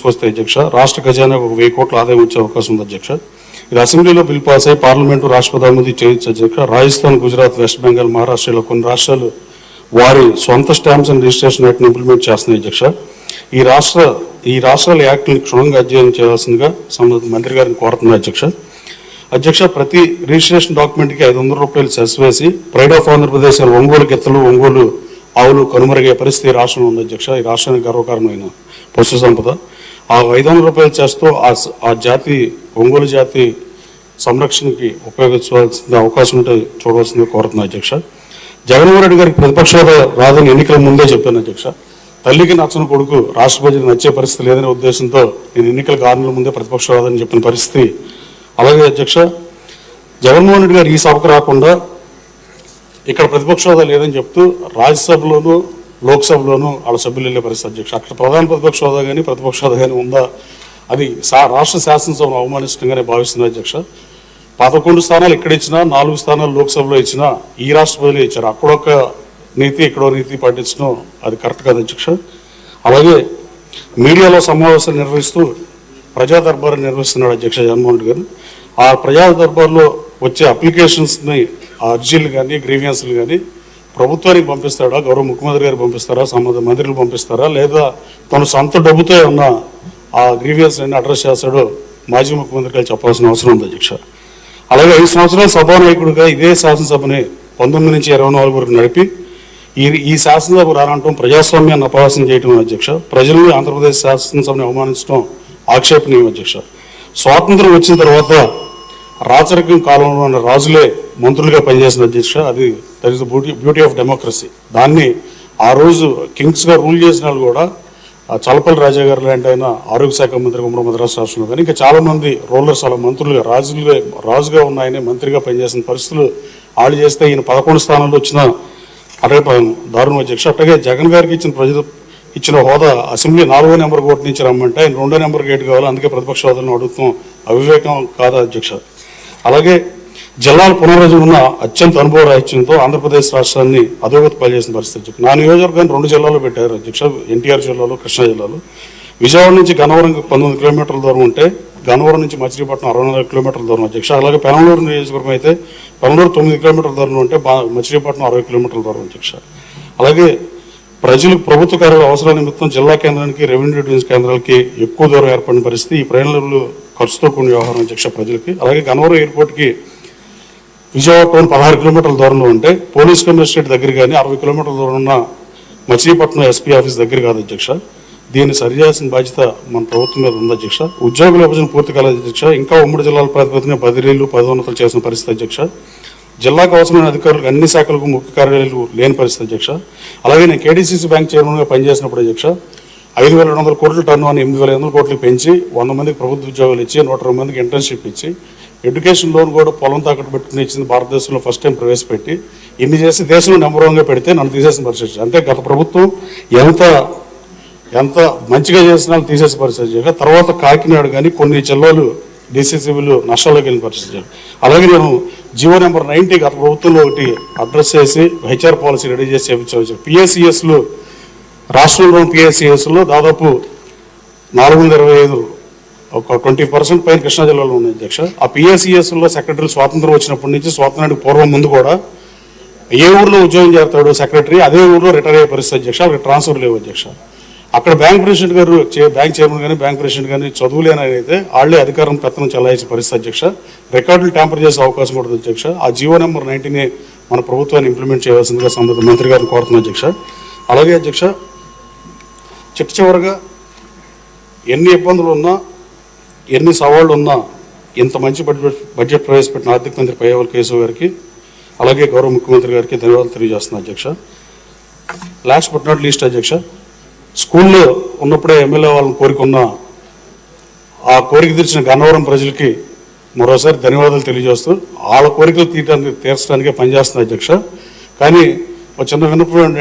తీసుకొస్తే అధ్యక్ష రాష్ట్ర ఖజానాకు 1000 కోట్ల ఆదాయం వచ్చే అవకాశం ఉంది అధ్యక్ష. ఇది అసెంబ్లీలో బిల్ పాస్ అయ్యి పార్లమెంటు రాష్ట్రపతి ఆమోదం చేయొచ్చు అధ్యక్ష. రాజస్థాన్, గుజరాత్, వెస్ట్ బెంగాల్, మహారాష్ట్రలో కొన్ని రాష్ట్రాలు వారి సొంత స్టాంప్స్ అండ్ రిజిస్ట్రేషన్ యాక్ట్ని ఇంప్లిమెంట్ చేస్తున్నాయి అధ్యక్ష. ఈ రాష్ట్రాల యాక్ట్ని క్షుణ్ణంగా అధ్యయనం చేయాల్సిందిగా సంబంధిత మంత్రి గారిని కోరుతున్నారు అధ్యక్ష. ప్రతి రిజిస్ట్రేషన్ డాక్యుమెంట్కి 500 రూపాయలు సెస్ వేసి ప్రైడ్ ఆఫ్ ఆంధ్రప్రదేశ్ ఒంగోలు గిత్తలు, ఒంగోలు ఆవులు కనుమరుగే పరిస్థితి రాష్ట్రంలో ఉంది అధ్యక్ష. ఈ రాష్ట్రానికి గర్వకారణమైన పశు సంపద. ఆ 500 రూపాయలు చేస్తూ ఆ జాతి ఒంగోలు జాతి సంరక్షణకి ఉపయోగించవలసిన అవకాశం ఉంటే చూడవలసిందిగా కోరుతున్నా అధ్యక్ష. జగన్మోహన్ రెడ్డి గారికి ప్రతిపక్ష హోదా రాదని ఎన్నికల ముందే చెప్పాను అధ్యక్ష. తల్లికి నచ్చని కొడుకు రాష్ట్ర ప్రజలకు నచ్చే పరిస్థితి లేదనే ఉద్దేశంతో నేను ఎన్నికలకు 6 నెలల ముందే ప్రతిపక్ష హోదాని చెప్పిన పరిస్థితి. అలాగే అధ్యక్ష జగన్మోహన్ రెడ్డి గారు ఈ సభకు రాకుండా ఇక్కడ ప్రతిపక్ష హోదా లేదని చెప్తూ రాజ్యసభలోనూ లోక్సభలోనూ వాళ్ళ సభ్యులు వెళ్ళే పరిస్థితి అధ్యక్ష. అక్కడ ప్రధాన ప్రతిపక్ష హోదా కానీ ప్రతిపక్ష హోదా కానీ ఉందా, అది రాష్ట్ర శాసనసభను అవమానిస్తుండగానే భావిస్తున్నారు అధ్యక్ష. 11 స్థానాలు ఇక్కడ ఇచ్చినా 4 స్థానాలు లోక్సభలో ఇచ్చినా ఈ రాష్ట్ర ప్రజలే ఇచ్చారు. అక్కడొక నీతి ఇక్కడో నీతి పాటించడం అది కరెక్ట్ కాదు అధ్యక్ష. అలాగే మీడియాలో సమావేశాలు నిర్వహిస్తూ ప్రజా దర్బారు నిర్వహిస్తున్నాడు అధ్యక్ష జగన్మోహన్ రెడ్డి గారు. ఆ ప్రజా దర్బార్లో వచ్చే అప్లికేషన్స్ని, ఆ అర్జీలు కానీ గ్రీవియన్స్లు కానీ ప్రభుత్వానికి పంపిస్తాడా, గౌరవ ముఖ్యమంత్రి గారికి పంపిస్తారా, సంబంధిత మంత్రులు పంపిస్తారా, లేదా తను సొంత డబ్బుతో ఉన్న ఆ గ్రీవియన్స్ అన్ని అడ్రస్ చేస్తాడో మాజీ ముఖ్యమంత్రి గారు చెప్పాల్సిన అవసరం ఉంది అధ్యక్ష. అలాగే 5 సంవత్సరాలు సభానాయకుడిగా ఇదే శాసనసభని 19 నుంచి 24 వరకు నడిపి ఈ శాసనసభ రానంటం ప్రజాస్వామ్యాన్ని అపహాస్యం చేయడం అధ్యక్ష. ప్రజల్ని ఆంధ్రప్రదేశ్ శాసనసభని అవమానించడం ఆక్షేపణీయం అధ్యక్ష. స్వాతంత్రం వచ్చిన తర్వాత రాచరికం కాలంలో ఉన్న రాజులే మంత్రులుగా పనిచేసిన అధ్యక్ష. అది that is the beauty of democracy. దాన్ని ఆ రోజు కింగ్స్గా రూల్ చేసిన వాళ్ళు కూడా చలపల్లి రాజా గారు లాంటి ఆయన ఆరోగ్య శాఖ మంత్రిగా ఉమ్మడి మద్రాసు రాష్ట్రంలో కానీ ఇంకా చాలామంది రూలర్స్ అలా మంత్రులుగా రాజుగా ఉన్న ఆయనే మంత్రిగా పనిచేసిన పరిస్థితులు వాళ్ళు చేస్తే ఈయన 11 స్థానాల్లో వచ్చిన అటకే దారుణం అధ్యక్ష. అట్టగే జగన్ గారికి ఇచ్చిన హోదా అసెంబ్లీ 4వ నెంబర్ గేట్ నుంచి రమ్మంటే ఆయన 2వ నెంబర్ గేట్ కావాలి, అందుకే ప్రతిపక్ష హోదాను అడుగుతాం. అవివేకం కాదా అధ్యక్ష. అలాగే జిల్లాల పునర్విభజన ఉన్న అత్యంత అనుభవ రాహిత్యంతో ఆంధ్రప్రదేశ్ రాష్ట్రాన్ని అధోగతి పాల్చేసిన పరిస్థితి. నా నియోజకవర్గాన్ని 2 జిల్లాలో పెట్టారు అధ్యక్ష, ఎన్టీఆర్ జిల్లాలో, కృష్ణా జిల్లాలో. విజయవాడ నుంచి గన్నవరం 19 కిలోమీటర్ల దూరం ఉంటే గన్నవరం నుంచి మచిలీపట్నం 64 కిలోమీటర్ల దూరం అధ్యక్ష. అలాగే పెనమలూరు నియోజకవర్గం అయితే పెనమలూరు 9 కిలోమీటర్ల దూరం ఉంటే మచిలీపట్నం 60 కిలోమీటర్ల దూరం అధ్యక్ష. అలాగే ప్రజలకు ప్రభుత్వ కార్యాలయ అవసరాల నిమిత్తం జిల్లా కేంద్రానికి, రెవెన్యూ డివిజన్ కేంద్రాలకి ఎక్కువ దూరం ఏర్పడిన పరిస్థితి. ఈ ప్రయాణాలు ఖర్చుతో కూడిన వ్యవహారం అధ్యక్ష ప్రజలకి. అలాగే గన్నవరం ఎయిర్పోర్ట్కి విజయవాడ టౌన్ 16 కిలోమీటర్ల దూరంలో ఉంటే పోలీస్ కమిషనరేట్ దగ్గర కానీ 60 కిలోమీటర్ల దూరం ఉన్న మచిలీపట్నం ఎస్పీ ఆఫీస్ దగ్గర కాదు అధ్యక్ష. దీన్ని సరిచేయాల్సిన బాధ్యత మన ప్రభుత్వం మీద ఉంది అధ్యక్ష. ఉద్యోగుల విభజన పూర్తి కాలేదు అధ్యక్ష. ఇంకా ఉమ్మడి జిల్లాల ప్రాతిపదికన బదిలీలు, పదోన్నతులు చేసిన పరిస్థితి అధ్యక్ష. జిల్లాకు అవసరమైన అధికారులకు అన్ని శాఖలకు ముఖ్య కార్యాలయాలు లేని పరిస్థితి అధ్యక్ష. అలాగే నేను కేడీసీసీ బ్యాంక్ చైర్మన్గా పనిచేసినప్పుడు అధ్యక్ష 5,200 కోట్ల టర్న్ అని 8,500 కోట్లకు పెంచి 100 మందికి ప్రభుత్వ ఉద్యోగాలు ఇచ్చి 120 మందికి ఇంటర్న్షిప్ ఇచ్చి ఎడ్యుకేషన్ లోన్ కూడా పొలం తాకట్టు పెట్టుకుని ఇచ్చింది భారతదేశంలో ఫస్ట్ టైం ప్రవేశపెట్టి ఇన్ని చేసి దేశంలో నెంబర్ 1గా పెడితే నన్ను తీసేసిన పరిస్థితి. అంటే గత ప్రభుత్వం ఎంత మంచిగా చేసినా తీసేసే పరిస్థితి. తర్వాత కాకినాడ కానీ కొన్ని జిల్లాలు డీసీసీబీలు నష్టాల్లోకి వెళ్ళిన పరిస్థితి. అలాగే నేను జీవో నెంబర్ 90 గత ప్రభుత్వంలో ఒకటి అడ్రస్ చేసి హెచ్ఆర్ పాలసీ రెడీ చేసి చేయించవచ్చు. పిఎస్సిఎస్లు రాష్ట్రంలోని పిఎస్సిఎస్లో దాదాపు 425 ఒక 20% పైన కృష్ణా జిల్లాలో ఉన్నాయి అధ్యక్ష. ఆ పిఎస్సిఎస్లో సెక్రటరీ స్వాతంత్రం వచ్చినప్పటి నుంచి స్వాతంత్రానికి పూర్వం ముందు కూడా ఏ ఊర్లో ఉద్యోగం చేస్తాడు సెక్రటరీ అదే ఊర్లో రిటైర్ అయ్యే పరిస్థితి అధ్యక్ష. అక్కడ ట్రాన్స్ఫర్ లేవు అధ్యక్ష. అక్కడ బ్యాంక్ ప్రెసిడెంట్ గారు, బ్యాంక్ చైర్మన్ కానీ బ్యాంక్ ప్రెసిడెంట్ కానీ చదువులేని అయితే వాళ్ళే అధికారం పెత్తనం చెలాయించే పరిస్థితి అధ్యక్ష. రికార్డులు ట్యాంపర్ చేసే అవకాశం కూడా అధ్యక్ష. ఆ జీవో నెంబర్ 90ని మన ప్రభుత్వాన్ని ఇంప్లిమెంట్ చేయవలసిందిగా సంబంధిత మంత్రి గారిని కోరుతున్నాం అధ్యక్ష. అలాగే అధ్యక్ష చివరగా ఎన్ని ఇబ్బందులు ఉన్నా ఎన్ని సవాళ్ళు ఉన్నా ఇంత మంచి బడ్జెట్ ప్రవేశపెట్టిన ఆర్థిక మంత్రి పయ్యావుల కేశవ్ గారికి అలాగే గౌరవ ముఖ్యమంత్రి గారికి ధన్యవాదాలు తెలియజేస్తున్నాను అధ్యక్ష. లాస్ట్ బట్ నాట్ లీస్ట్ అధ్యక్ష, స్కూల్లో ఉన్నప్పుడే ఎమ్మెల్యే వాళ్ళని కోరికున్న ఆ కోరిక తీర్చిన గన్నవరం ప్రజలకి మరోసారి ధన్యవాదాలు తెలియజేస్తూ వాళ్ళ కోరికలు తీర్చడానికే పనిచేస్తున్న అధ్యక్ష. కానీ ఒక చిన్న విన్నపం ఏంటంటే